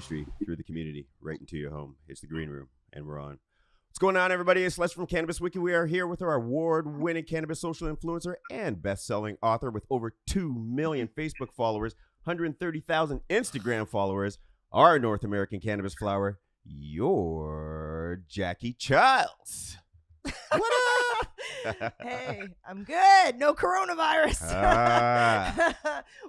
industry through the community, right into your home. It's the Green Room, and we're on. What's going on, everybody? It's Les from Cannabis Wiki. We are here with our award-winning cannabis social influencer and best-selling author with over 2 million Facebook followers, 130,000 Instagram followers, our North American cannabis flower, your Jackie Childs. What up? Hey, I'm good. No coronavirus.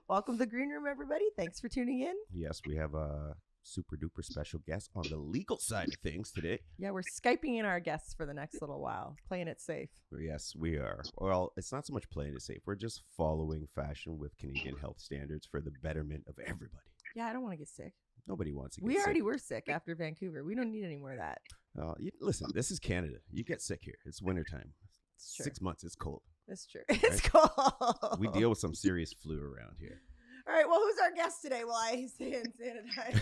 Welcome to the Green Room, everybody. Thanks for tuning in. Yes, we have a super duper special guest on the legal side of things today. Yeah, we're Skyping in our guests for the next little while, playing it safe. Yes, we are. Well, it's not so much playing it safe. We're just following fashion with Canadian health standards for the betterment of everybody. Yeah, I don't want to get sick. Nobody wants to get We sick. already were sick after Vancouver. We don't need any more of that. Listen, this is Canada. You get sick here. It's wintertime. It's true. 6 months, it's cold. It's true. It's cold. We deal with some serious flu around here. All right, well, who's our guest today? Well, I say and sanitize.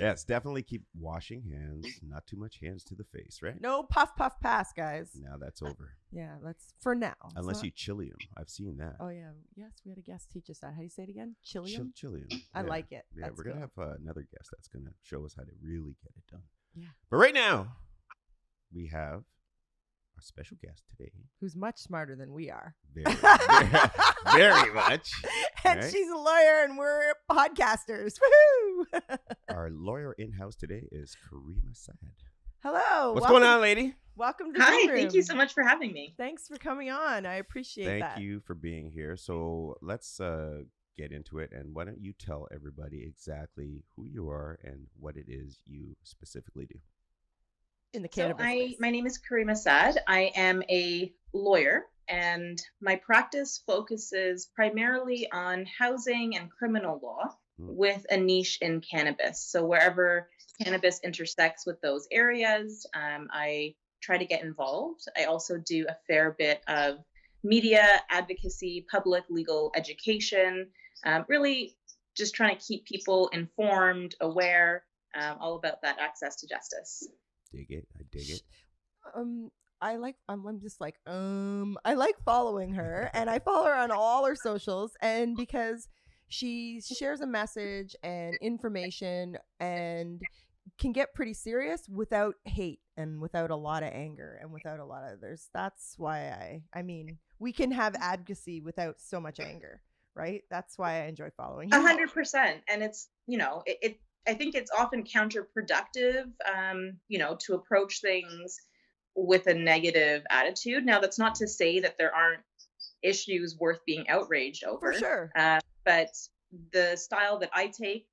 Yes, definitely keep washing hands. Not too much hands to the face, right? No puff, puff, pass, guys. Now that's over. Yeah, that's for now. Unless you chilium. I've seen that. Oh, yeah. Yes, we had a guest teach us that. How do you say it again? Chilium? Chilium. I like it. Yeah, That's we're going to cool. have another guest that's going to show us how to really get it done. Yeah. But right now, we have a special guest today. Who's much smarter than we are. Very, very much. And right? she's a lawyer and we're podcasters. Woohoo! Our lawyer in-house today is Caryma Sa'd. Hello. What's going on, lady? Welcome to the Hi, Green Room. thank you so much for having me. Thanks for coming on. I appreciate that. Thank you for being here. So let's get into it. And why don't you tell everybody exactly who you are and what it is you specifically do? In the So cannabis space. my name is Caryma Sa'd. I am a lawyer, and my practice focuses primarily on housing and criminal law with a niche in cannabis. So wherever cannabis intersects with those areas, I try to get involved. I also do a fair bit of media advocacy, public legal education, really just trying to keep people informed, aware, all about that access to justice. Dig it. I dig it. I'm just like, I like following her and I follow her on all her socials, and because she shares a message and information and can get pretty serious without hate and without a lot of anger and without a lot of that's why I mean, we can have advocacy without so much anger, right? That's why I enjoy following you. 100%. And it's, I think it's often counterproductive, to approach things with a negative attitude. Now, that's not to say that there aren't issues worth being outraged over. For sure. But the style that I take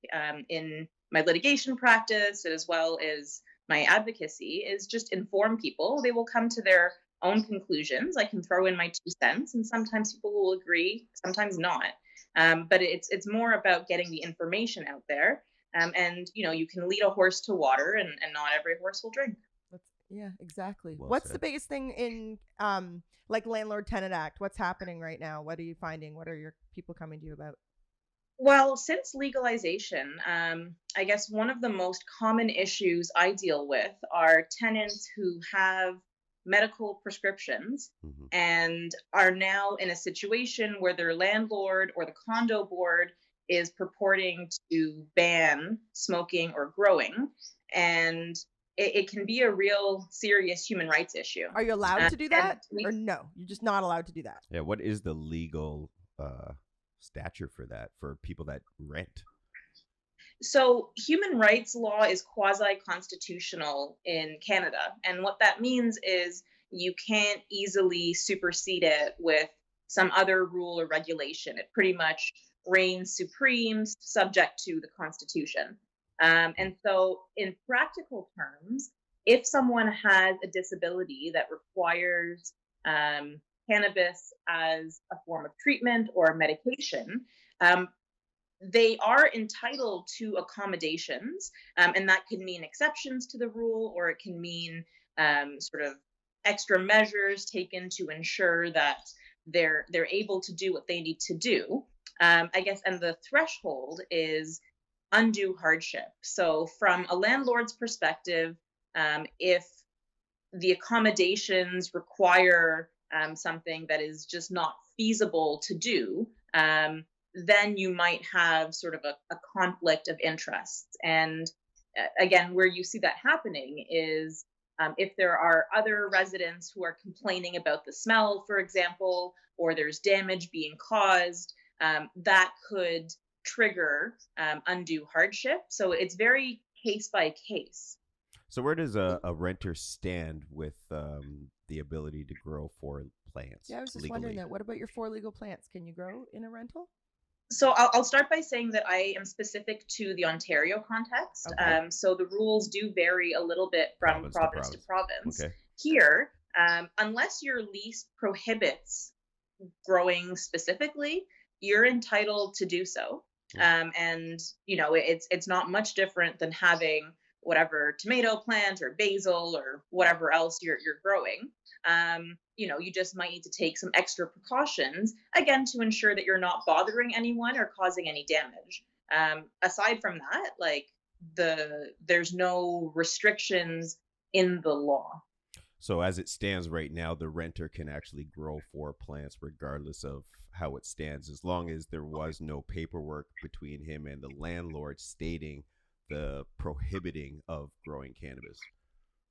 in my litigation practice, as well as my advocacy, is just inform people. They will come to their own conclusions. I can throw in my 2 cents, and sometimes people will agree, sometimes not. But it's more about getting the information out there. And you can lead a horse to water, and not every horse will drink. Yeah, exactly. Well What's said. the biggest thing in like landlord tenant act? What's happening right now? What are you finding? What are your people coming to you about? Well, since legalization, I guess one of the most common issues I deal with are tenants who have medical prescriptions and are now in a situation where their landlord or the condo board is purporting to ban smoking or growing, and it can be a real serious human rights issue. Are you allowed to do that, and or no? You're just not allowed to do that. Yeah, what is the legal stature for that, for people that rent? So human rights law is quasi-constitutional in Canada. And what that means is you can't easily supersede it with some other rule or regulation. It pretty much reigns supreme, subject to the Constitution. And so in practical terms, if someone has a disability that requires cannabis as a form of treatment or medication, they are entitled to accommodations, and that could mean exceptions to the rule, or it can mean sort of extra measures taken to ensure that they're able to do what they need to do. I guess, and the threshold is undue hardship. So from a landlord's perspective, if the accommodations require something that is just not feasible to do, then you might have sort of a conflict of interests. And again, where you see that happening is if there are other residents who are complaining about the smell, for example, or there's damage being caused, that could trigger undue hardship. So it's very case by case. So where does a renter stand with the ability to grow 4 plants? Yeah, I was just legally? wondering that. What about your 4 legal plants? Can you grow in a rental? So I'll start by saying that I am specific to the Ontario context. Okay. So the rules do vary a little bit from province to province. Okay. Here, unless your lease prohibits growing specifically, you're entitled to do so. And it's not much different than having whatever tomato plant or basil or whatever else you're growing. You just might need to take some extra precautions, again, to ensure that you're not bothering anyone or causing any damage. Aside from that, there's no restrictions in the law. So as it stands right now, the renter can actually grow 4 plants regardless of how it stands, as long as there was no paperwork between him and the landlord stating the prohibiting of growing cannabis.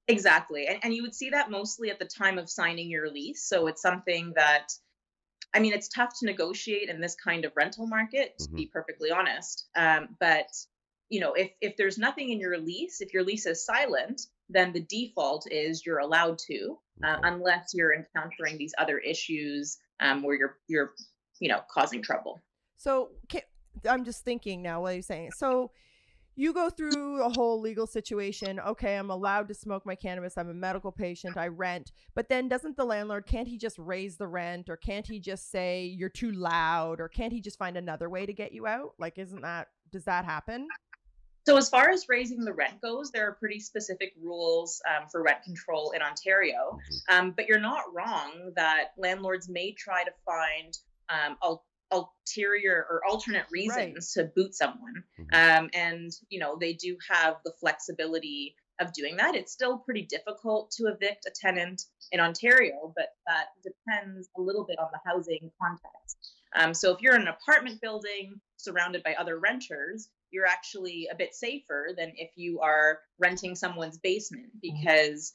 Exactly. And you would see that mostly at the time of signing your lease. So it's something that, it's tough to negotiate in this kind of rental market, to be perfectly honest. But, if there's nothing in your lease, if your lease is silent, then the default is you're allowed to, unless you're encountering these other issues where you're causing trouble. So I'm just thinking now what you're saying. So you go through a whole legal situation. Okay, I'm allowed to smoke my cannabis. I'm a medical patient. I rent. But then can't he just raise the rent, or can't he just say you're too loud, or can't he just find another way to get you out? Does that happen? So as far as raising the rent goes, there are pretty specific rules for rent control in Ontario. But you're not wrong that landlords may try to find ulterior or alternate reasons to boot someone. And they do have the flexibility of doing that. It's still pretty difficult to evict a tenant in Ontario, but that depends a little bit on the housing context. So if you're in an apartment building surrounded by other renters, you're actually a bit safer than if you are renting someone's basement, because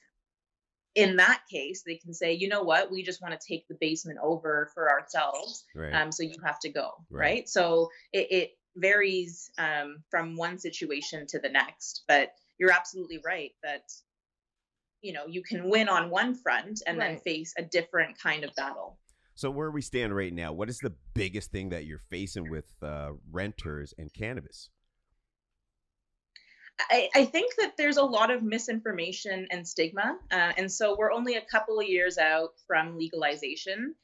in that case, they can say, you know what, we just want to take the basement over for ourselves. So you have to go. Right. So it varies from one situation to the next. But you're absolutely right that, you can win on one front and then face a different kind of battle. So where we stand right now, what is the biggest thing that you're facing with renters and cannabis? I think that there's a lot of misinformation and stigma. And so we're only a couple of years out from legalization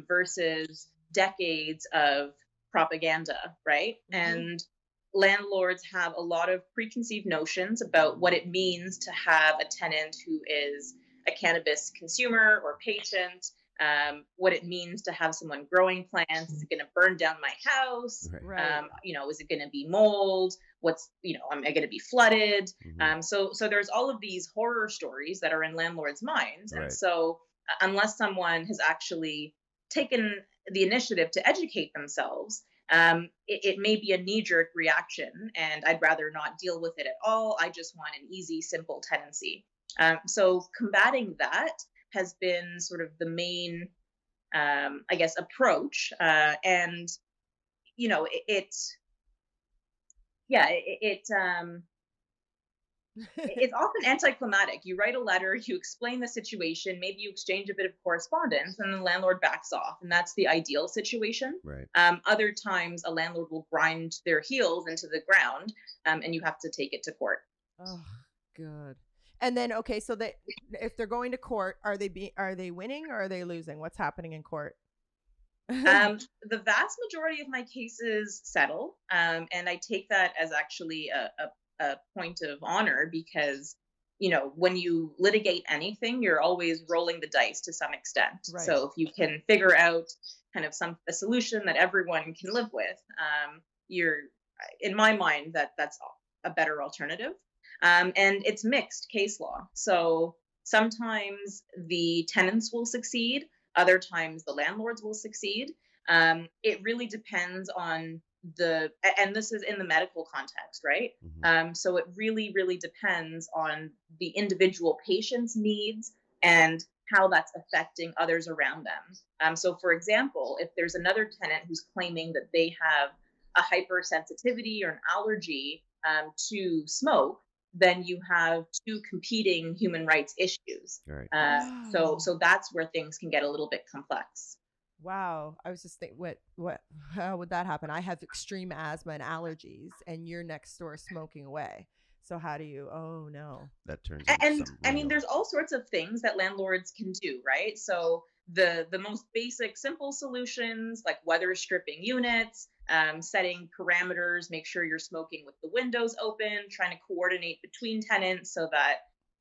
versus decades of propaganda, right? And landlords have a lot of preconceived notions about what it means to have a tenant who is a cannabis consumer or patient, what it means to have someone growing plants. Is it going to burn down my house? Is it going to be mold? Am I going to be flooded? So there's all of these horror stories that are in landlords' minds. And so unless someone has actually taken the initiative to educate themselves, it may be a knee-jerk reaction, and I'd rather not deal with it at all. I just want an easy, simple tenancy. So combating that has been sort of the main, approach. It's often anticlimactic. You write a letter, you explain the situation, maybe you exchange a bit of correspondence, and the landlord backs off. And that's the ideal situation. Other times, a landlord will grind their heels into the ground, and you have to take it to court. Oh, good. And then, okay, so if they're going to court, are they winning or are they losing? What's happening in court? The vast majority of my cases settle, and I take that as actually a point of honor, because when you litigate anything, you're always rolling the dice to some extent. So if you can figure out kind of a solution that everyone can live with, you're, in my mind, that's a better alternative. And it's mixed case law. So sometimes the tenants will succeed, other times the landlords will succeed. It really depends on and this is in the medical context, right? So it really, really depends on the individual patient's needs and how that's affecting others around them. So for example, if there's another tenant who's claiming that they have a hypersensitivity or an allergy to smoke, then you have two competing human rights issues. Right. So that's where things can get a little bit complex. Wow. I was just thinking, how would that happen? I have extreme asthma and allergies, and you're next door smoking away. So how do you, oh no. That turns and I mean, there's all sorts of things that landlords can do, right? So the most basic, simple solutions like weather stripping units, setting parameters, make sure you're smoking with the windows open, trying to coordinate between tenants so that,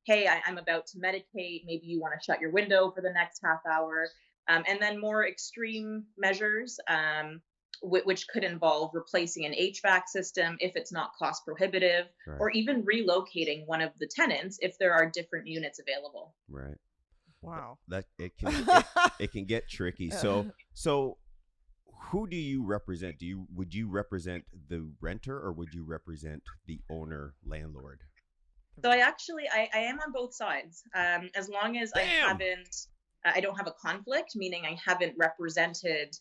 hey, I'm about to medicate, maybe you want to shut your window for the next half hour. And then more extreme measures, which could involve replacing an HVAC system if it's not cost prohibitive, Right. or even relocating one of the tenants if there are different units available. Right. Wow. That it can get tricky. So who do you represent? Would you represent the renter, or would you represent the owner landlord? So I am on both sides. As long as I don't have a conflict, meaning I haven't represented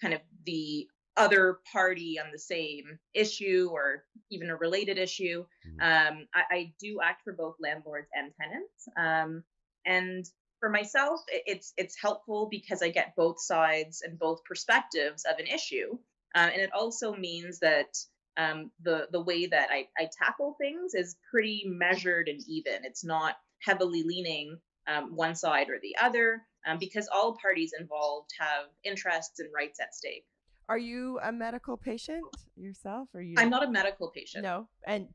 kind of the other party on the same issue or even a related issue. I do act for both landlords and tenants. And for myself, it's helpful because I get both sides and both perspectives of an issue. And it also means that the way that I tackle things is pretty measured and even. It's not heavily leaning one side or the other, because all parties involved have interests and rights at stake. Are you a medical patient yourself? Or you? I'm not a medical patient. No,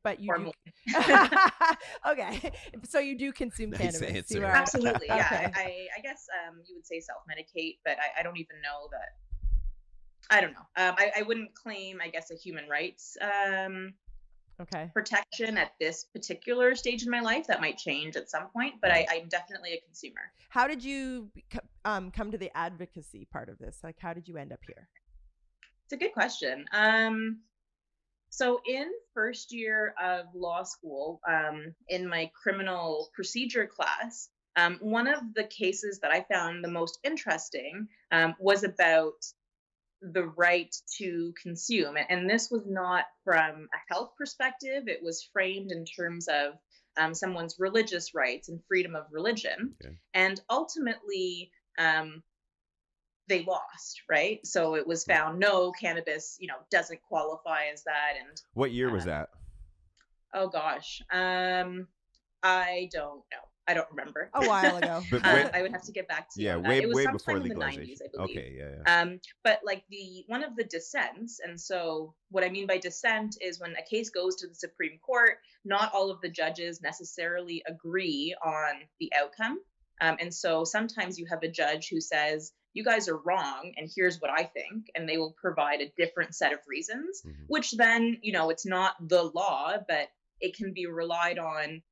but you Formally. do. Okay, so you do consume Nice cannabis. answer. You are. Absolutely, yeah. Okay. I guess you would say self-medicate, but I don't even know that. I don't know. I wouldn't claim, I guess, a human rights protection at this particular stage in my life. That might change at some point, but I'm definitely a consumer. How did you come to the advocacy part of this? Like, how did you end up here? It's a good question. So in first year of law school, in my criminal procedure class, one of the cases that I found the most interesting was about the right to consume. And this was not from a health perspective. It was framed in terms of someone's religious rights and freedom of religion. Okay. And ultimately, they lost, right? So it was found, no, cannabis, doesn't qualify as that. And what year was that? Oh gosh. I don't know. I don't remember. A while ago. I would have to get back to you. Yeah, it was way sometime before in the legalization. 90s, I believe. Okay, yeah. But like one of the dissents, and so what I mean by dissent is when a case goes to the Supreme Court, not all of the judges necessarily agree on the outcome. And so sometimes you have a judge who says, you guys are wrong, and here's what I think, and they will provide a different set of reasons, which then, it's not the law, but it can be relied on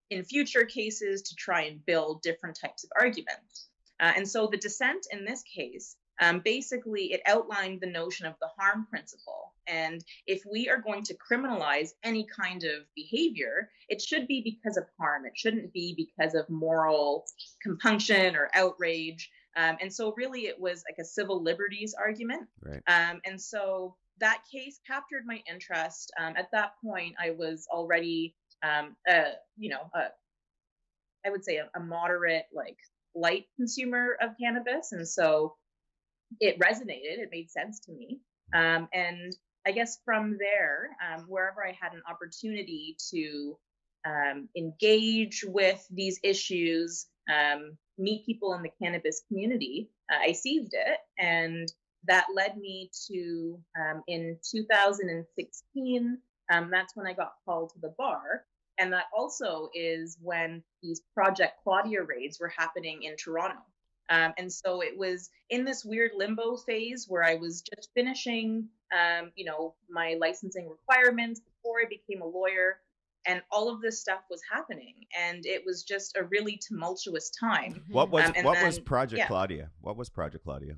in future cases to try and build different types of arguments. And so the dissent in this case, basically it outlined the notion of the harm principle. And if we are going to criminalize any kind of behavior, it should be because of harm. It shouldn't be because of moral compunction or outrage. And so really it was like a civil liberties argument. Right. And so that case captured my interest. At that point, I was already I would say a moderate, light consumer of cannabis. And so it resonated. It made sense to me. And I guess from there, wherever I had an opportunity to engage with these issues, meet people in the cannabis community, I seized it. And that led me to, in 2016, that's when I got called to the bar. And that also is when these Project Claudia raids were happening in Toronto. And so it was in this weird limbo phase where I was just finishing, my licensing requirements before I became a lawyer. And all of this stuff was happening. And it was just a really tumultuous time. What was Project Claudia? What was Project Claudia?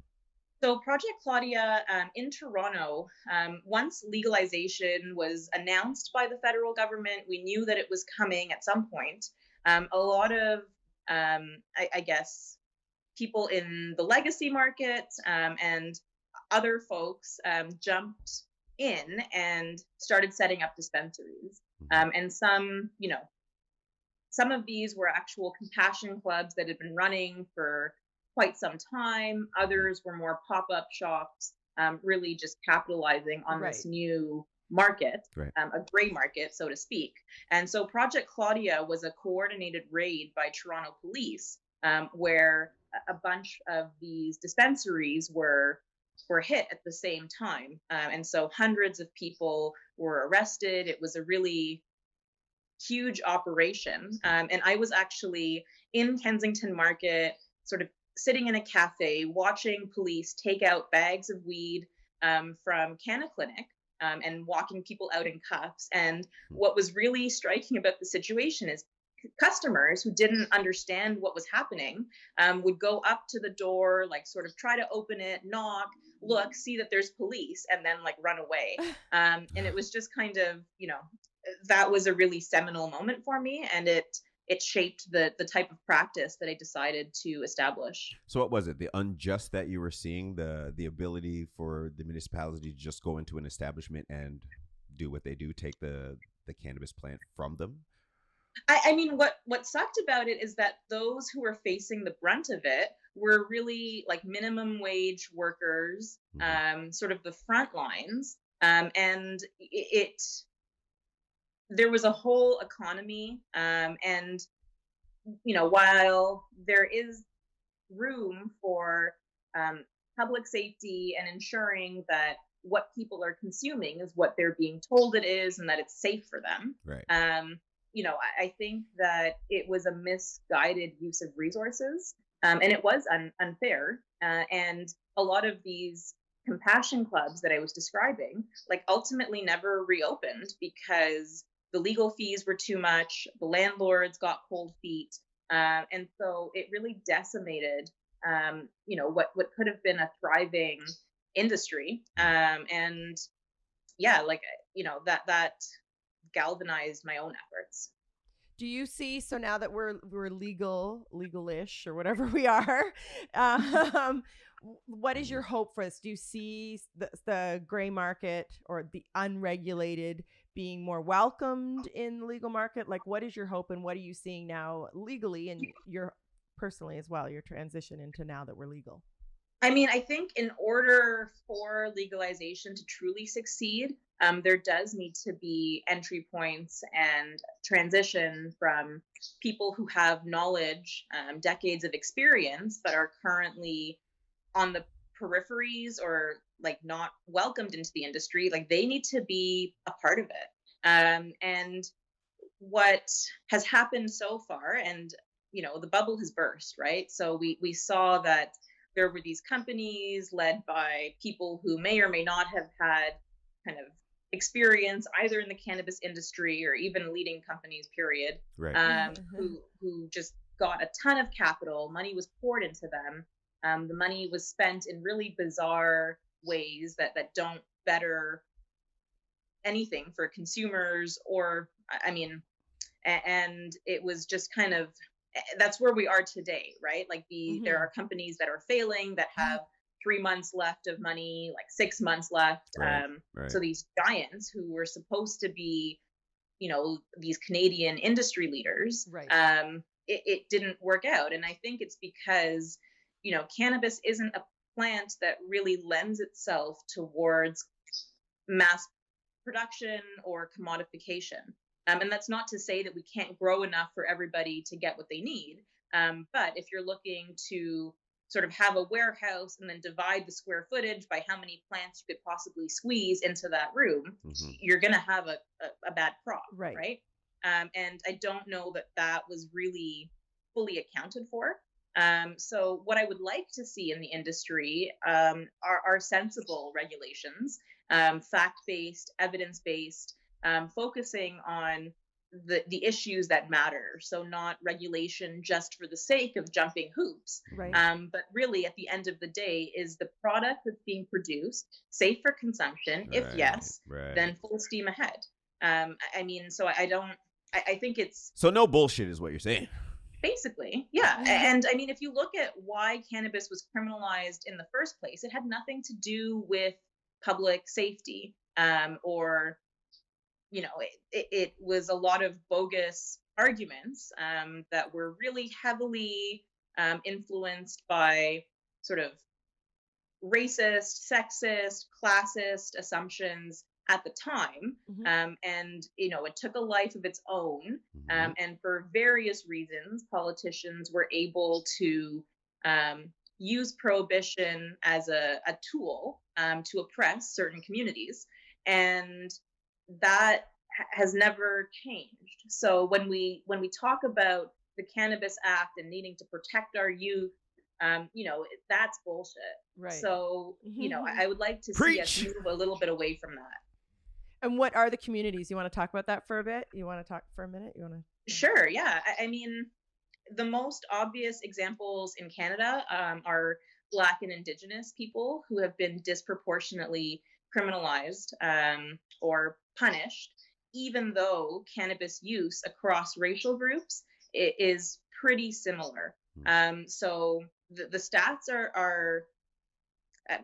So Project Claudia in Toronto, once legalization was announced by the federal government, we knew that it was coming at some point. A lot of, I guess, people in the legacy market and other folks jumped in and started setting up dispensaries. And some of these were actual compassion clubs that had been running for quite some time. Others were more pop-up shops, really just capitalizing on this new market, a gray market, so to speak. And so Project Claudia was a coordinated raid by Toronto police, where a bunch of these dispensaries were hit at the same time. And so hundreds of people were arrested. It was a really huge operation. And I was actually in Kensington Market, sort of sitting in a cafe, watching police take out bags of weed from Canna Clinic and walking people out in cuffs. And what was really striking about the situation is customers who didn't understand what was happening would go up to the door, like sort of try to open it, knock, look, see that there's police, and then like run away. And it was just kind of, that was a really seminal moment for me, and it shaped the type of practice that I decided to establish. So what was it? The unjust that you were seeing, the ability for the municipality to just go into an establishment and do what they do, take the cannabis plant from them? I mean, what sucked about it is that those who were facing the brunt of it were really like minimum wage workers, sort of the front lines, and there was a whole economy, and while there is room for public safety and ensuring that what people are consuming is what they're being told it is and that it's safe for them. Right. I think that it was a misguided use of resources, and it was unfair. And a lot of these compassion clubs that I was describing, like ultimately never reopened because the legal fees were too much. The landlords got cold feet. And so it really decimated, what could have been a thriving industry. And yeah, that galvanized my own efforts. Do you see, so now that we're legal-ish or whatever we are, what is your hope for this? Do you see the gray market or the unregulated being more welcomed in the legal market? Like, what is your hope, and what are you seeing now legally and your personally as well, your transition into now that we're legal? I mean, I think in order for legalization to truly succeed, there does need to be entry points and transition from people who have knowledge, decades of experience, but are currently on the peripheries or like not welcomed into the industry. Like they need to be a part of it. And what has happened so far, and the bubble has burst, right? So we saw that there were these companies led by people who may or may not have had kind of experience either in the cannabis industry or even leading companies, period, right. who just got a ton of capital. Money was poured into them. The money was spent in really bizarre ways that don't better anything for consumers, or and it was just kind of, that's where we are today, right? Like there are companies that are failing that have 3 months left of money, like 6 months left. Right. So these giants who were supposed to be, these Canadian industry leaders, it didn't work out. And I think it's because, cannabis isn't a plant that really lends itself towards mass production or commodification. And that's not to say that we can't grow enough for everybody to get what they need. But if you're looking to sort of have a warehouse and then divide the square footage by how many plants you could possibly squeeze into that room, you're going to have a bad crop, right? And I don't know that was really fully accounted for. So what I would like to see in the industry are sensible regulations, fact-based, evidence-based, focusing on the issues that matter. So not regulation just for the sake of jumping hoops, Right. but really at the end of the day, is the product that's being produced safe for consumption? If yes, then full steam ahead. I mean, so I think it's so no bullshit is what you're saying. basically, yeah. And I mean, if you look at why cannabis was criminalized in the first place, it had nothing to do with public safety, or it was a lot of bogus arguments that were really heavily influenced by sort of racist, sexist, classist assumptions at the time. And it took a life of its own. And for various reasons, politicians were able to use prohibition as a tool to oppress certain communities. And that has never changed. So when we talk about the Cannabis Act and needing to protect our youth, that's bullshit. Right. So, I would like to see us move a little bit away from that. And what are the communities? You want to talk about that for a bit? You want to talk for a minute? You want to? Sure. Yeah. I mean, the most obvious examples in Canada are Black and Indigenous people who have been disproportionately criminalized or punished, even though cannabis use across racial groups is pretty similar. So the stats are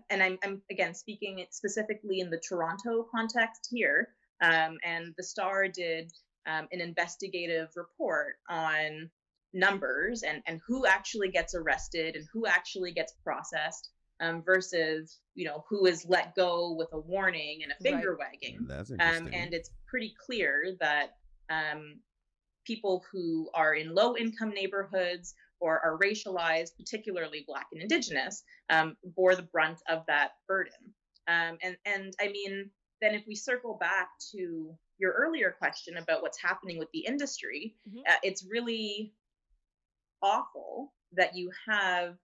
and I'm again speaking specifically in the Toronto context here, and the Star did an investigative report on numbers and who actually gets arrested and who actually gets processed versus who is let go with a warning and a finger wagging. That's interesting. And it's pretty clear that people who are in low income neighborhoods or are racialized, particularly Black and Indigenous, bore the brunt of that burden. And I mean, then if we circle back to your earlier question about what's happening with the industry, it's really awful that you have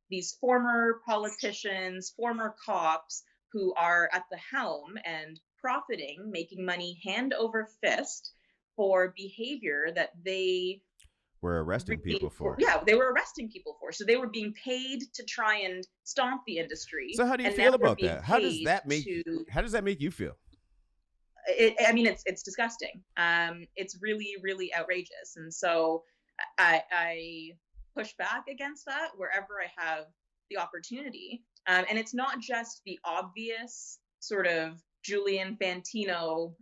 these former politicians, former cops who are at the helm and profiting, making money hand over fist for behavior that they were arresting people for. Yeah, they were arresting people for. So they were being paid to try and stomp the industry. So how do you feel about that? How does that make you feel? I mean, it's disgusting. It's really, really outrageous. And so I push back against that wherever I have the opportunity. And it's not just the obvious sort of Julian Fantino,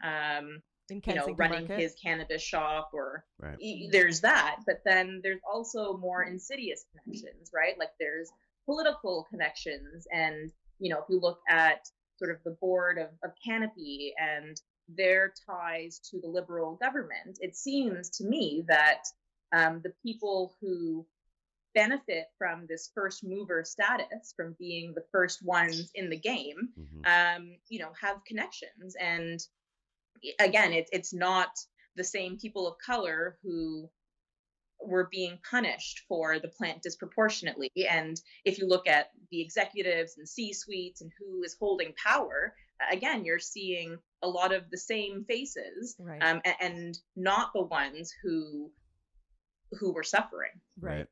running his cannabis shop, or there's that. But then there's also more insidious connections, right? Like there's political connections. And, if you look at sort of the board of Canopy and their ties to the Liberal government, it seems to me that the people who benefit from this first mover status, from being the first ones in the game, have connections. And again, it's not the same people of color who were being punished for the plant disproportionately. And if you look at the executives and C-suites and who is holding power, again, you're seeing a lot of the same faces, and not the ones who were suffering. Right.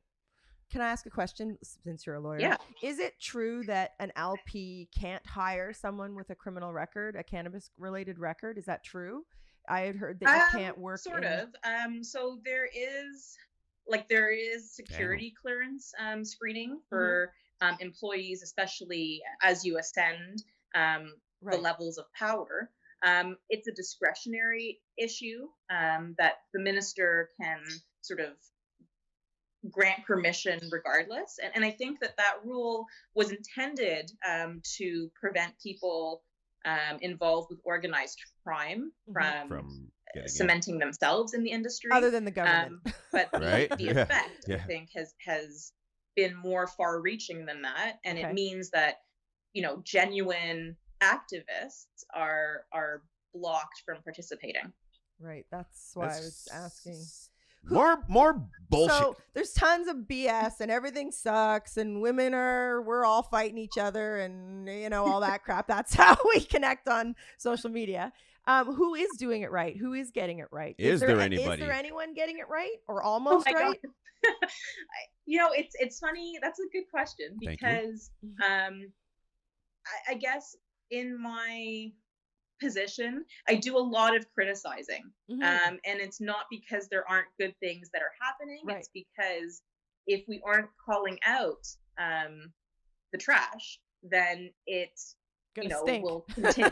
Can I ask a question, since you're a lawyer? Yeah. Is it true that an LP can't hire someone with a criminal record, a cannabis-related record? Is that true? I had heard that you can't work. Sort of. So there is security clearance screening for employees, especially as you ascend the levels of power. It's a discretionary issue that the minister can sort of grant permission regardless. And I think that rule was intended to prevent people involved with organized crime from cementing themselves in the industry. Other than the government. But the effect, I think, has been more far-reaching than that. And it means that, genuine activists are blocked from participating. Right. That's why I was asking. More bullshit. So there's tons of BS and everything sucks and we're all fighting each other and all that crap. That's how we connect on social media. Who is doing it right? Who is getting it right? Is there anybody? Is there anyone getting it right or Oh almost my right? God. It's funny. That's a good question Thank you. because I guess in my position, I do a lot of criticizing. Mhm. And it's not because there aren't good things that are happening. Right. It's because if we aren't calling out the trash, then it Gonna stink. will continue.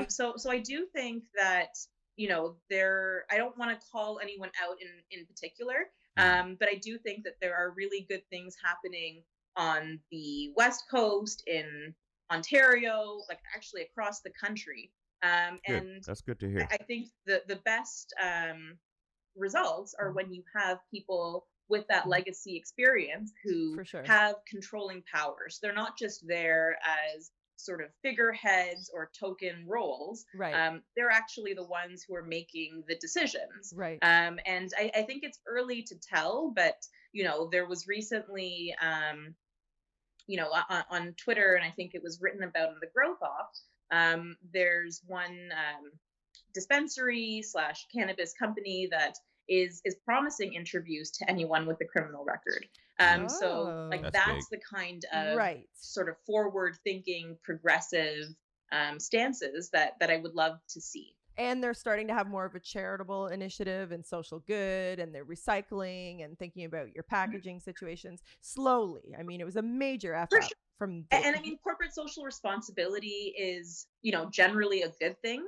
So I do think that I don't want to call anyone out in particular, but I do think that there are really good things happening on the West Coast, in Ontario, like actually across the country. Good. And That's good to hear. I think the best results are when you have people with that legacy experience who For sure. have controlling powers. They're not just there as sort of figureheads or token roles. Right. They're actually the ones who are making the decisions. Right. And I think it's early to tell, but there was recently on Twitter, and I think it was written about in the Growth Off, there's one dispensary / cannabis company that is promising interviews to anyone with a criminal record. So like That's the kind of Right. sort of forward thinking, progressive stances that I would love to see. And they're starting to have more of a charitable initiative and social good, and they're recycling and thinking about your packaging situations slowly. I mean, it was a major effort sure. from And I mean, corporate social responsibility is, generally a good thing.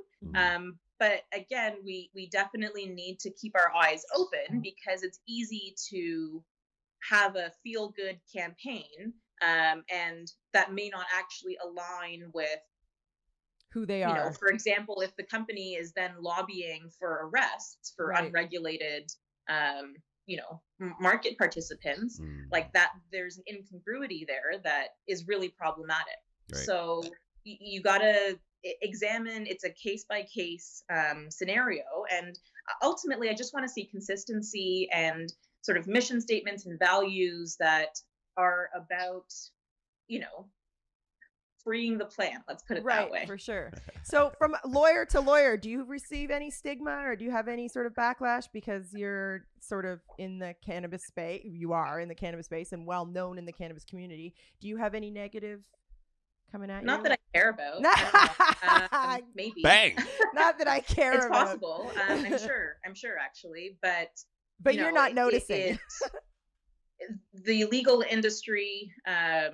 But again, we definitely need to keep our eyes open because it's easy to have a feel good campaign, and that may not actually align with who they are. For example, if the company is then lobbying for arrests for Right. unregulated, market participants, like that, there's an incongruity there that is really problematic. Right. So you got to examine, it's a case by case scenario. And ultimately, I just want to see consistency and sort of mission statements and values that are about, freeing the plant. Let's put it that way. For sure. So from lawyer to lawyer, do you receive any stigma or do you have any sort of backlash because you're sort of in the cannabis space? You are in the cannabis space and well known in the cannabis community. Do you have any negative coming at you? Not that I care about. I don't know. Maybe. Bang. Not that I care It's about. possible. I'm sure actually, but you're not noticing. The legal industry, I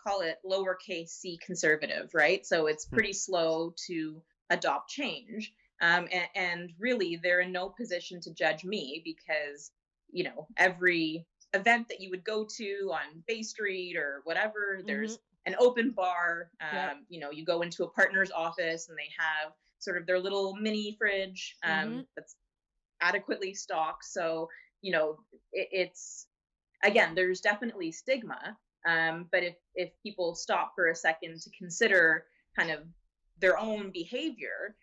call it lowercase c conservative, right? So it's pretty slow to adopt change. And really, they're in no position to judge me because, every event that you would go to on Bay Street or whatever, there's an open bar. You go into a partner's office and they have sort of their little mini fridge that's adequately stocked. So, it's, again, there's definitely stigma. But if people stop for a second to consider kind of their own behavior,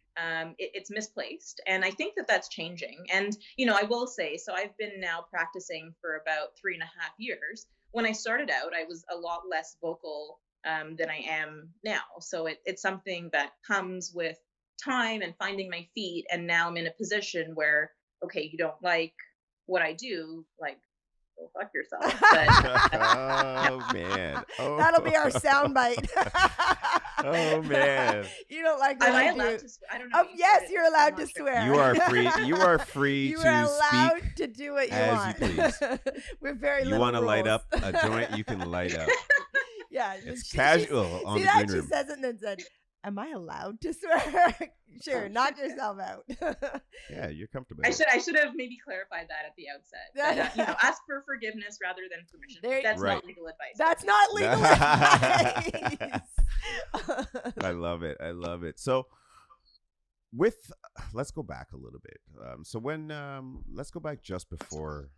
it's misplaced. And I think that that's changing. And, I will say, so I've been now practicing for about 3.5 years. When I started out, I was a lot less vocal than I am now. So it's something that comes with time and finding my feet. And now I'm in a position where, okay, you don't like what I do, like, go fuck yourself. But, oh man, that'll be our soundbite. Oh man, you don't like what am I I allowed do. to swear? I don't know. Yes, you're allowed to swear. you are free. You are free You to are allowed speak to do what you as want. you please. We're very You little want to light rules. up a joint? You can light up. Yeah, It's she- casual on See the that green she room. says it and then said, "Am I allowed to swear?" Sure, knock yourself out. Yeah, you're comfortable. I should have maybe clarified that at the outset. But, ask for forgiveness rather than permission. That's Right. not legal advice. That's not legal advice. I love it. So let's go back a little bit. So when let's go back just before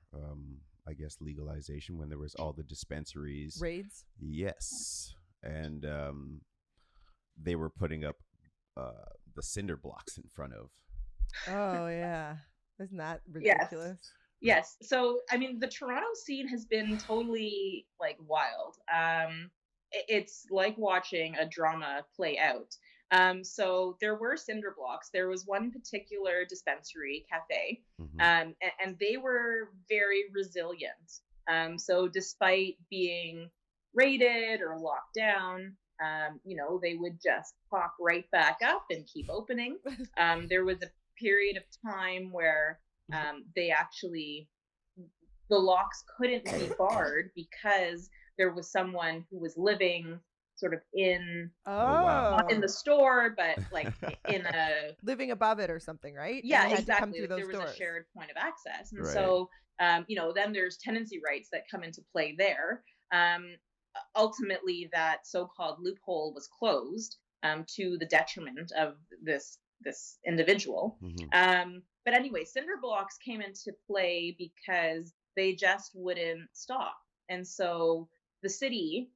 I guess legalization, when there was all the dispensaries Raids. Yes, and they were putting up the cinder blocks in front of. Oh yeah, isn't that ridiculous? Yes. So I mean, the Toronto scene has been totally like wild. It's like watching a drama play out. So there were cinder blocks. There was one particular dispensary cafe, and they were very resilient. So despite being raided or locked down, they would just pop right back up and keep opening. There was a period of time where they actually, the locks couldn't be barred because there was someone who was living sort of in, not in the store, but like in a living above it or something, right? Yeah, exactly. There was a shared point of access, and so then there's tenancy rights that come into play there. Ultimately, that so-called loophole was closed to the detriment of this individual. But anyway, cinder blocks came into play because they just wouldn't stop, and so the city,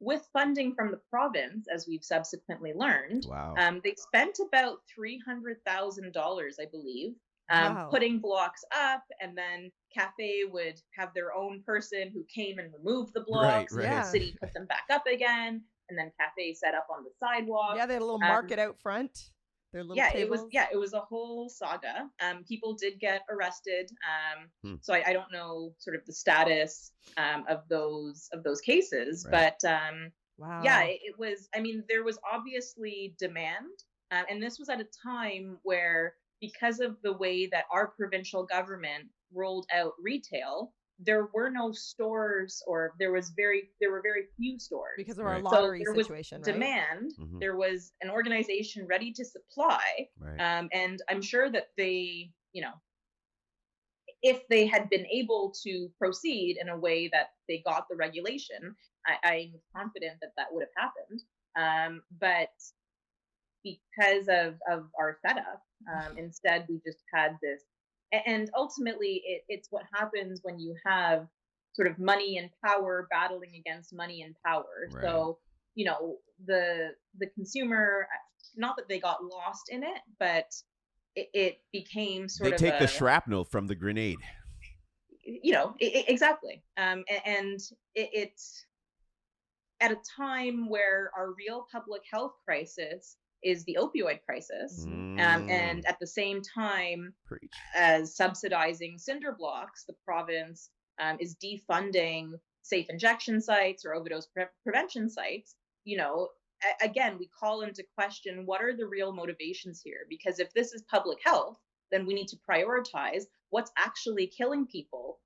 with funding from the province, as we've subsequently learned, they spent about $300,000, I believe, putting blocks up, and then cafe would have their own person who came and removed the blocks, and the city put them back up again, and then cafe set up on the sidewalk. Yeah, they had a little market out front. Their little tables. It was a whole saga. People did get arrested. So I don't know sort of the status of those cases, but it was. I mean, there was obviously demand, and this was at a time where, because of the way that our provincial government rolled out retail, there were no stores, or there were very few stores because of our lottery situation. Demand. There was an organization ready to supply, and I'm sure that they, if they had been able to proceed in a way that they got the regulation, I'm confident that would have happened. But because of our setup, instead we just had this. And ultimately, it's what happens when you have sort of money and power battling against money and power. So, the consumer, not that they got lost in it, but it became sort of. They take the shrapnel from the grenade. Exactly. And it's at a time where our real public health crisis is the opioid crisis, and at the same time as subsidizing cinder blocks, the province is defunding safe injection sites or overdose prevention sites. Again, we call into question, what are the real motivations here? Because if this is public health, then we need to prioritize what's actually killing people.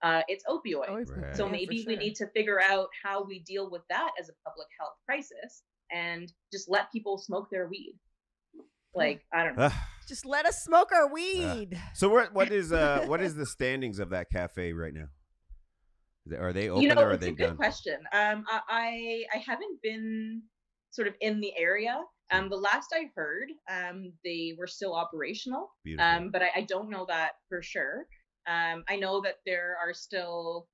It's opioid. So maybe we need to figure out how we deal with that as a public health crisis, and just let people smoke their weed. Like, I don't know. Just let us smoke our weed. So what is the standings of that cafe right now? Are they open or are they done? It's a good question. I haven't been sort of in the area. The last I heard, they were still operational. But I don't know that for sure. I know that there are still,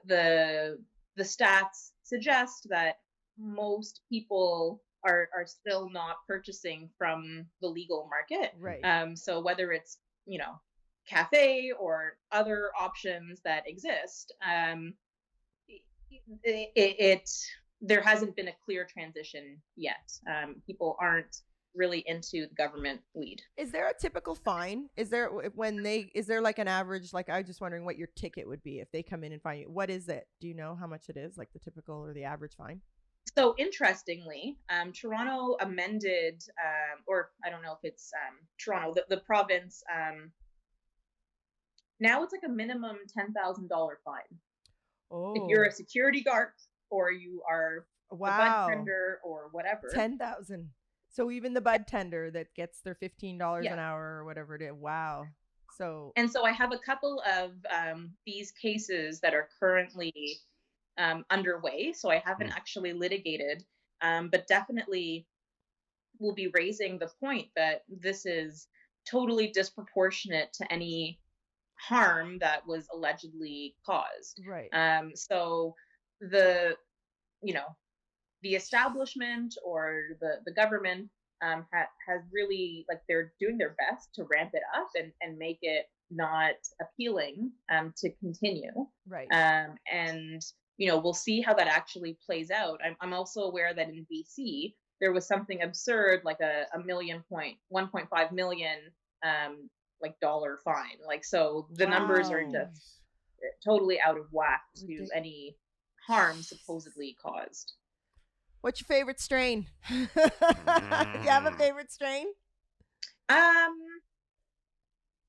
the stats suggest that most people are still not purchasing from the legal market. Right. So whether it's, cafe or other options that exist, there hasn't been a clear transition yet. People aren't really into government weed. Is there a typical fine? Is there like an average, like, I'm just wondering what your ticket would be if they come in and fine you? What is it? Do you know how much it is, like the typical or the average fine? So interestingly, Toronto amended, or I don't know if it's Toronto, the province, now it's like a minimum $10,000 fine. If you're a security guard or you are a bud tender or whatever. 10,000. So even the bud tender that gets their $15 an hour or whatever it is. Wow. So I have a couple of these cases that are currently underway. So I haven't actually litigated, but definitely will be raising the point that this is totally disproportionate to any harm that was allegedly caused. Right. So the establishment or the government has really, like, they're doing their best to ramp it up and make it not appealing to continue. Right. And we'll see how that actually plays out. I'm also aware that in BC, there was something absurd like a 1.5 million like dollar fine. Like, so the numbers are Wow. just totally out of whack to Ridic- any harm supposedly caused. What's your favorite strain? You have a favorite strain? I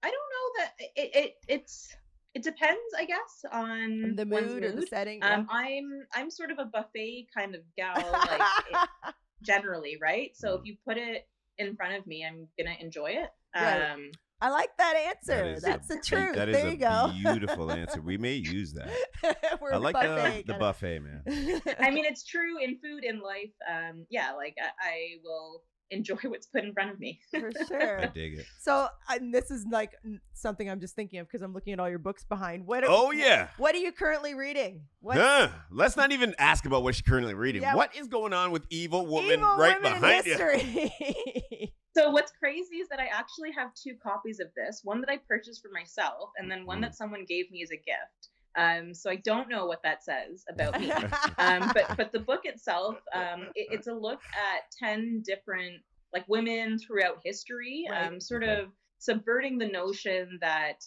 don't know that it depends, I guess, on The one's mood or the mood. setting? Yeah. I'm sort of a buffet kind of gal, like generally, right? So if you put it in front of me, I'm gonna enjoy it. Right. I like that answer. That That's the truth. That is there you go. beautiful answer. We may use that. We're I like buffet the kinda- buffet, man. I mean, it's true in food, in life. Yeah, like I will enjoy what's put in front of me. For I sure. dig it. So this is like something I'm just thinking of because I'm looking at all your books behind. What are you currently reading? Let's not even ask about what she's currently reading. Yeah. What is going on with Evil Woman Evil right Women in behind you? history. So what's crazy is that I actually have 2 copies of this, one that I purchased for myself and then one that someone gave me as a gift. So I don't know what that says about me. But the book itself, it's a look at 10 different like women throughout history, Right. sort of subverting the notion that,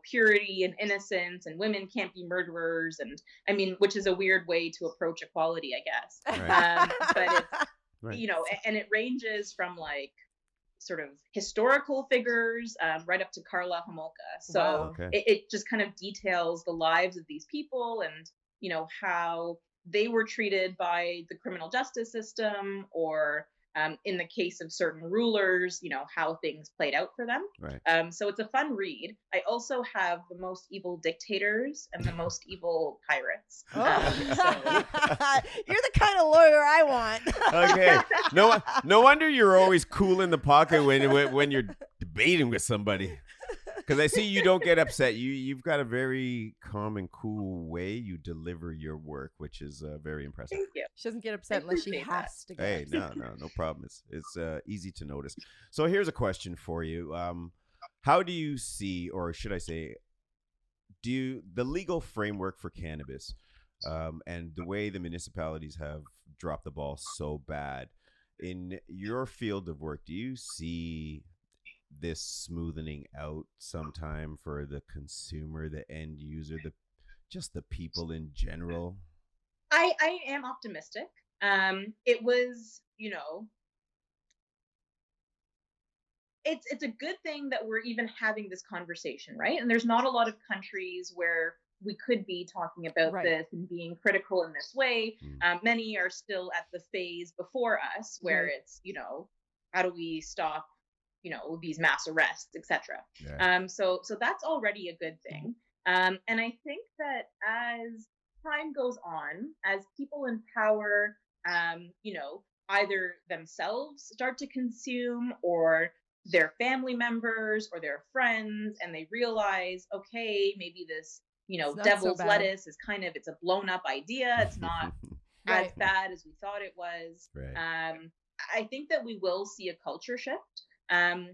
purity and innocence and women can't be murderers. And I mean, which is a weird way to approach equality, I guess. Right. But it's, Right. and it ranges from like sort of historical figures right up to Karla Homolka. So Wow. Okay. it just kind of details the lives of these people and, how they were treated by the criminal justice system or in the case of certain rulers, how things played out for them. Right. So it's a fun read. I also have the most evil dictators and the most evil pirates. You're the kind of lawyer I want. Okay. No wonder you're always cool in the pocket when you're debating with somebody. Because I see you don't get upset. You've got a very calm and cool way you deliver your work, which is very impressive. Thank you. She doesn't get upset unless she appreciate has to get Hey, upset. no problem. It's easy to notice. So here's a question for you. How do you see, or should I say, the legal framework for cannabis and the way the municipalities have dropped the ball so bad in your field of work, do you see this smoothing out sometime for the consumer, the end user, just the people in general? I am optimistic. It was, it's a good thing that we're even having this conversation, right? And there's not a lot of countries where we could be talking about Right. this and being critical in this way. Many are still at the phase before us where Right. it's, how do we stop, these mass arrests, etc. Yeah. So that's already a good thing. And I think that as time goes on, as people in power, either themselves start to consume or their family members or their friends, and they realize, okay, maybe this, It's not devil's so bad. lettuce is it's a blown up idea. It's not as Right. bad as we thought it was. Right. I think that we will see a culture shift. I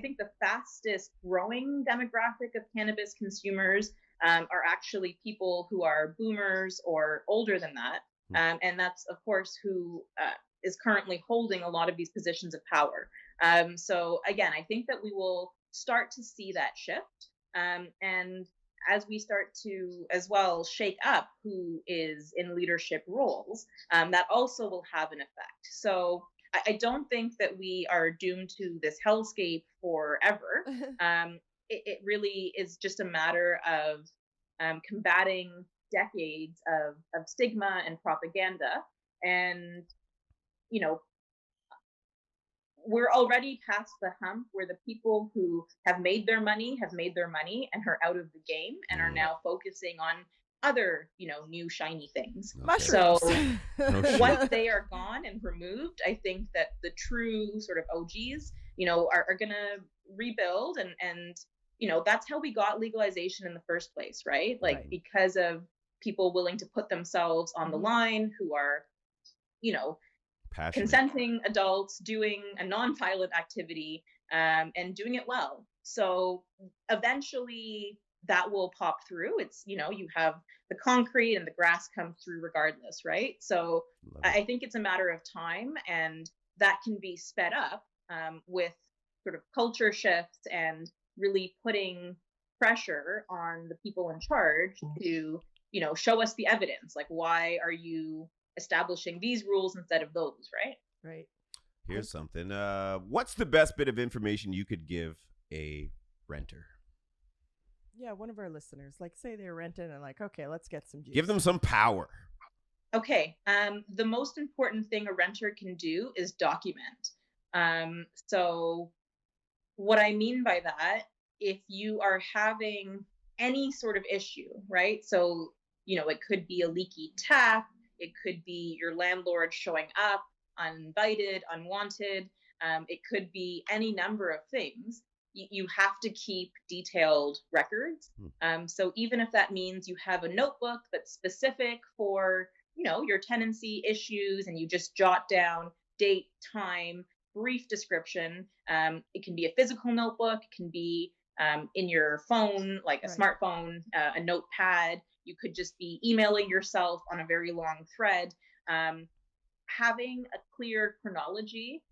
think the fastest growing demographic of cannabis consumers are actually people who are boomers or older than that. And that's, of course, who is currently holding a lot of these positions of power. So again, I think that we will start to see that shift. And as we start to, as well, shake up who is in leadership roles, that also will have an effect. So I don't think that we are doomed to this hellscape forever. It really is just a matter of combating decades of stigma and propaganda. And, we're already past the hump where the people who have made their money and are out of the game and are now focusing on other, new shiny things. Mushrooms. So No shit. once they are gone and removed, I think that the true sort of OGs, are going to rebuild and, that's how we got legalization in the first place, right? Like, Right. because of people willing to put themselves on the line who are, Passionate. consenting adults doing a non-violent activity and doing it well. So eventually, that will pop through. It's, you have the concrete and the grass come through regardless, right? So I think it's a matter of time, and that can be sped up with sort of culture shifts and really putting pressure on the people in charge to, show us the evidence. Like, why are you establishing these rules instead of those, right? Right. Here's something. What's the best bit of information you could give a renter? Yeah, one of our listeners, like, say they're renting and like, okay, let's get some juice. Give them some power. Okay. The most important thing a renter can do is document. So what I mean by that, if you are having any sort of issue, right? So, it could be a leaky tap. It could be your landlord showing up uninvited, unwanted. It could be any number of things. You have to keep detailed records. So even if that means you have a notebook that's specific for, your tenancy issues, and you just jot down date, time, brief description. It can be a physical notebook. It can be in your phone, like a smartphone, a notepad. You could just be emailing yourself on a very long thread. Having a clear chronology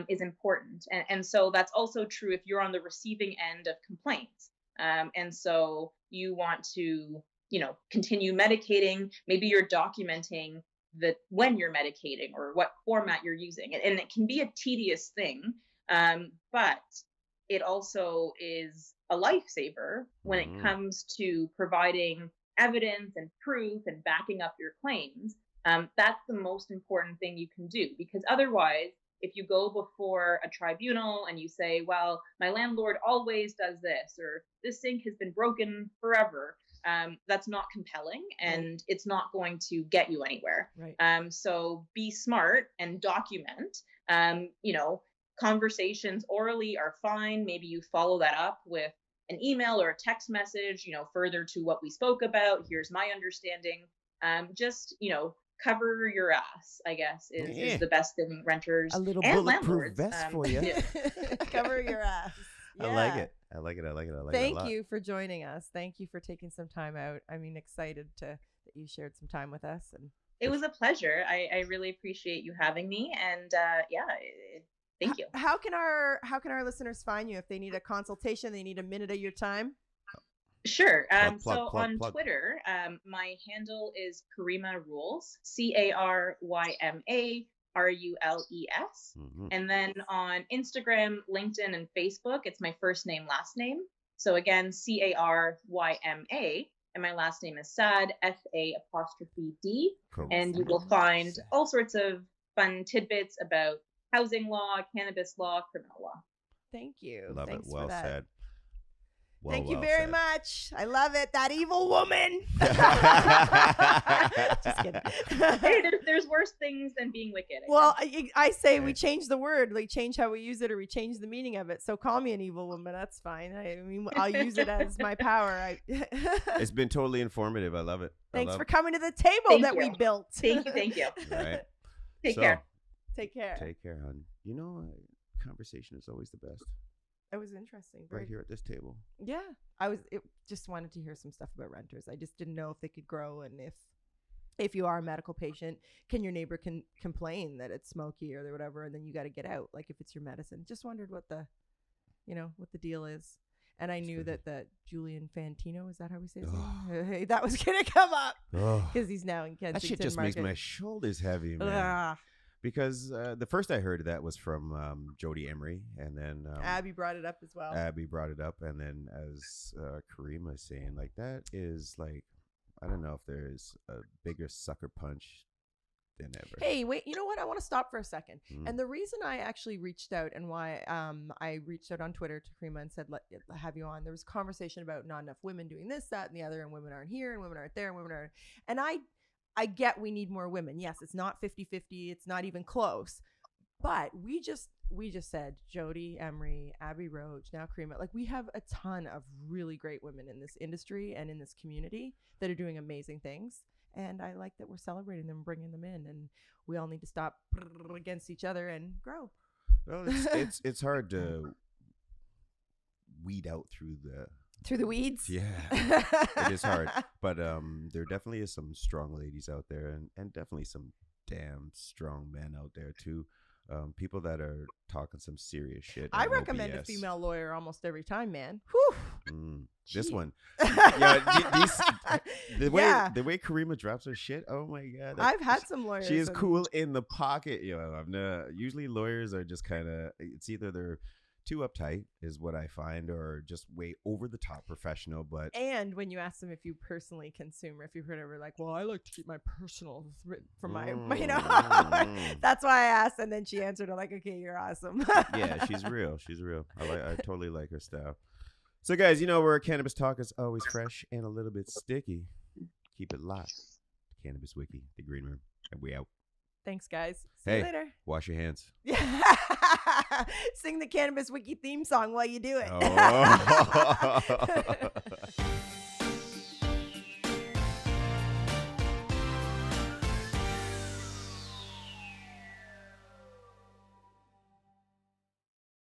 is important. And so that's also true if you're on the receiving end of complaints. And so you want to, continue medicating. Maybe you're documenting that when you're medicating or what format you're using. And it can be a tedious thing, but it also is a lifesaver when it comes to providing evidence and proof and backing up your claims. That's the most important thing you can do, because otherwise, if you go before a tribunal and you say, well, my landlord always does this, or this sink has been broken forever, that's not compelling, and it's not going to get you anywhere. Right. So be smart and document. Conversations orally are fine. Maybe you follow that up with an email or a text message, further to what we spoke about. Here's my understanding. Just, cover your ass, I guess, is the best thing renters a little and bulletproof landlords vest for you. Cover your ass. Yeah. I like it. I like it a lot. Thank you for joining us. Thank you for taking some time out. I mean, excited that you shared some time with us. And it was a pleasure. I really appreciate you having me. And thank you. How can our listeners find you if they need a consultation? They need a minute of your time? Sure. Plug. On Twitter, my handle is Caryma Rules, CarymaRules. And then on Instagram, LinkedIn, and Facebook, it's my first name, last name. So again, Caryma, and my last name is Sa'd, Sa'd. And you will find all sorts of fun tidbits about housing law, cannabis law, criminal law. Thank you. Love Thanks it. Well for that. said. Thank you very much. I love it. That evil woman. Just kidding. Hey, there's worse things than being wicked. I say we change the word, like change how we use it, or we change the meaning of it. So call me an evil woman. That's fine. I mean, I'll use it as my power. It's been totally informative. I love it. Thanks for coming to the table we built. Thank you. All right. Take care. Take care. Take care, hon. Conversation is always the best. It was interesting. Right here at this table. Yeah. Just wanted to hear some stuff about renters. I just didn't know if they could grow, and if you are a medical patient, can your neighbor complain that it's smoky or whatever, and then you got to get out, like if it's your medicine. Just wondered what the deal is. And I knew that Julian Fantino, is that how we say his name? That was going to come up because he's now in Kensington That shit just Market. makes my shoulders heavy, man. Because the first I heard of that was from Jody Emery, and then Abby brought it up as well. And then as Caryma is saying, like, that is like, I don't know if there's a bigger sucker punch than ever. Hey, wait, you know what? I want to stop for a second. And the reason I actually reached out and why I reached out on Twitter to Caryma and said, let have you on, there was conversation about not enough women doing this, that, and the other, and women aren't here, and women aren't there, and women aren't. And I get we need more women. Yes, it's not 50-50. It's not even close. But we just said Jody Emery, Abby Roach, now Caryma. Like, we have a ton of really great women in this industry and in this community that are doing amazing things. And I like that we're celebrating them, bringing them in. And we all need to stop against each other and grow. Well, it's hard to weed out through Through the weeds. Yeah, it is hard. But there definitely is some strong ladies out there, and definitely some damn strong men out there too. People that are talking some serious shit. I no recommend a BS. female lawyer almost every time, man. Whew. This Gee. one, the way Yeah. the way Caryma drops her shit. Oh my god, I've had some lawyers. She is and- cool in the pocket. Usually lawyers are just kind of. It's either they're too uptight, is what I find, or just way over the top professional. But And when you ask them if you personally consume, or if you've heard ever like, well, I like to keep my personal for my, that's why I asked. And then she answered, I'm like, okay, you're awesome. yeah, she's real. She's real. I totally like her style. So guys, where cannabis talk is always fresh and a little bit sticky. Keep it locked. Cannabis Wiki, the green room, and we out. Thanks, guys. See Hey. you later. Wash your hands. Sing the Cannabis Wiki theme song while you do it. Oh.